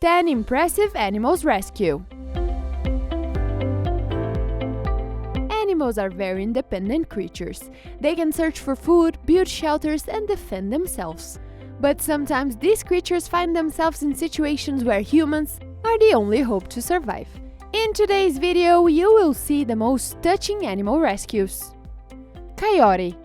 10 Impressive Animals Rescue. Animals are very independent creatures. They can search for food, build shelters, and defend themselves. But sometimes these creatures find themselves in situations where humans are the only hope to survive. In today's video, you will see the most touching animal rescues. Coyote.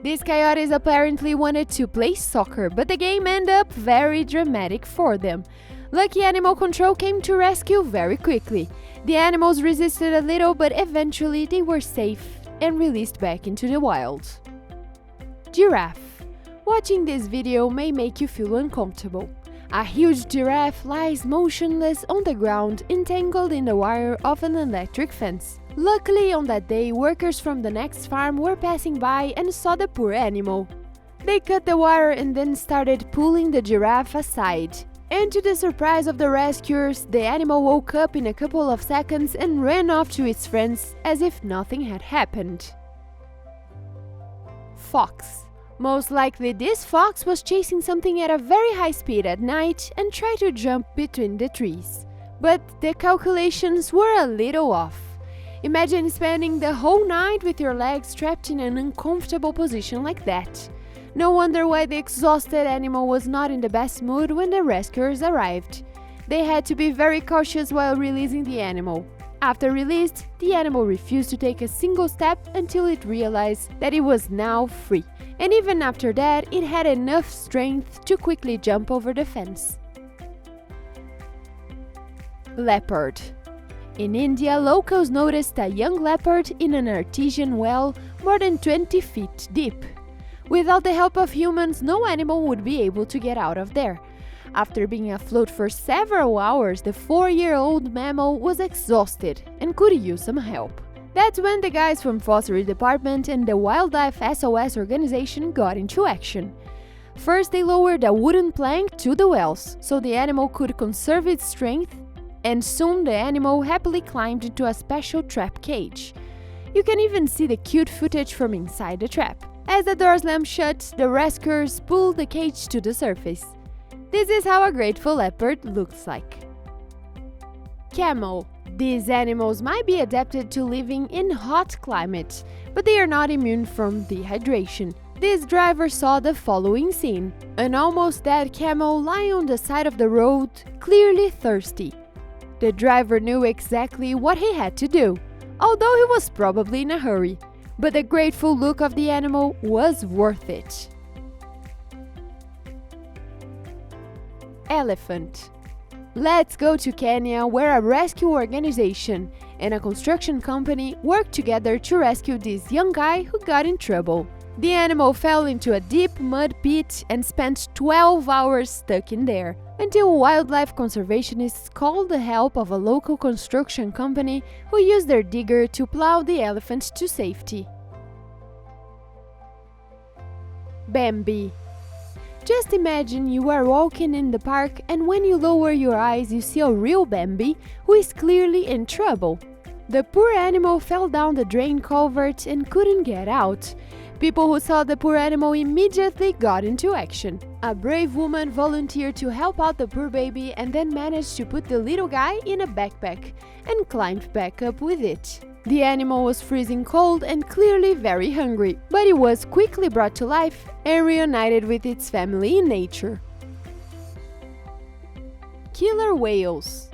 These coyotes apparently wanted to play soccer, but the game ended up very dramatic for them. Lucky Animal Control came to rescue very quickly. The animals resisted a little, but eventually they were safe and released back into the wild. Giraffe. Watching this video may make you feel uncomfortable. A huge giraffe lies motionless on the ground, entangled in the wire of an electric fence. Luckily, on that day, workers from the next farm were passing by and saw the poor animal. They cut the wire and then started pulling the giraffe aside. And to the surprise of the rescuers, the animal woke up in a couple of seconds and ran off to its friends as if nothing had happened. Fox. Most likely this fox was chasing something at a very high speed at night and tried to jump between the trees. But the calculations were a little off. Imagine spending the whole night with your legs trapped in an uncomfortable position like that. No wonder why the exhausted animal was not in the best mood when the rescuers arrived. They had to be very cautious while releasing the animal. After released, the animal refused to take a single step until it realized that it was now free. And even after that, it had enough strength to quickly jump over the fence. Leopard. In India, locals noticed a young leopard in an artesian well more than 20 feet deep. Without the help of humans, no animal would be able to get out of there. After being afloat for several hours, the 4-year-old mammal was exhausted and could use some help. That's when the guys from Forestry Department and the Wildlife SOS organization got into action. First, they lowered a wooden plank to the wells so the animal could conserve its strength, and soon the animal happily climbed into a special trap cage. You can even see the cute footage from inside the trap. As the door slammed shut, the rescuers pulled the cage to the surface. This is how a grateful leopard looks like. Camel. These animals might be adapted to living in hot climates, but they are not immune from dehydration. This driver saw the following scene: an almost dead camel lying on the side of the road, clearly thirsty. The driver knew exactly what he had to do, although he was probably in a hurry, but the grateful look of the animal was worth it. Elephant. Let's go to Kenya, where a rescue organization and a construction company worked together to rescue this young guy who got in trouble. The animal fell into a deep mud pit and spent 12 hours stuck in there, until wildlife conservationists called the help of a local construction company who used their digger to plow the elephant to safety. Bambi. Just imagine you are walking in the park and when you lower your eyes you see a real Bambi who is clearly in trouble. The poor animal fell down the drain culvert and couldn't get out. People who saw the poor animal immediately got into action. A brave woman volunteered to help out the poor baby and then managed to put the little guy in a backpack and climbed back up with it. The animal was freezing cold and clearly very hungry, but it was quickly brought to life and reunited with its family in nature. Killer whales.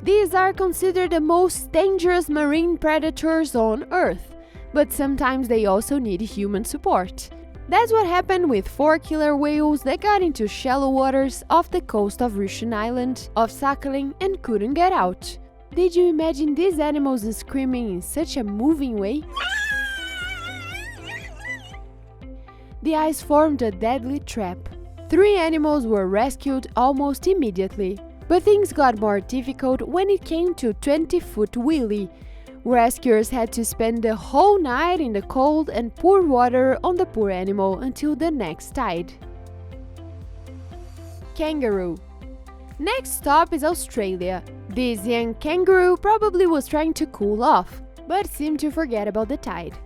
These are considered the most dangerous marine predators on Earth, but sometimes they also need human support. That's what happened with 4 killer whales that got into shallow waters off the coast of Russian island of Sakhalin and couldn't get out. Did you imagine these animals screaming in such a moving way? The ice formed a deadly trap. 3 animals were rescued almost immediately, but things got more difficult when it came to 20-foot Willie. Rescuers had to spend the whole night in the cold and pour water on the poor animal until the next tide. Kangaroo. Next stop is Australia. This young kangaroo probably was trying to cool off, but seemed to forget about the tide.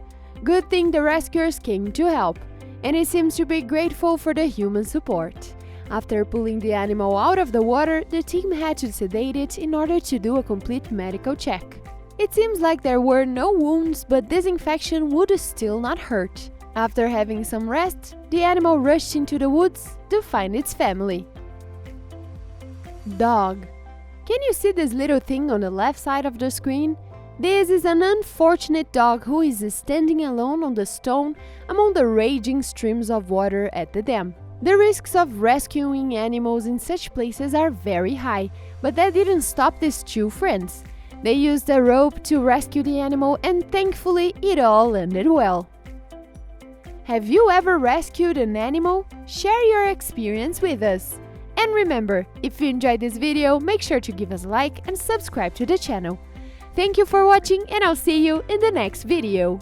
Good thing the rescuers came to help, and he seems to be grateful for the human support. After pulling the animal out of the water, the team had to sedate it in order to do a complete medical check. It seems like there were no wounds, but this infection would still not hurt. After having some rest, the animal rushed into the woods to find its family. Dog. Can you see this little thing on the left side of the screen? This is an unfortunate dog who is standing alone on the stone among the raging streams of water at the dam. The risks of rescuing animals in such places are very high, but that didn't stop these two friends. They used a rope to rescue the animal, and thankfully it all ended well. Have you ever rescued an animal? Share your experience with us. And remember, if you enjoyed this video, make sure to give us a like and subscribe to the channel. Thank you for watching, and I'll see you in the next video.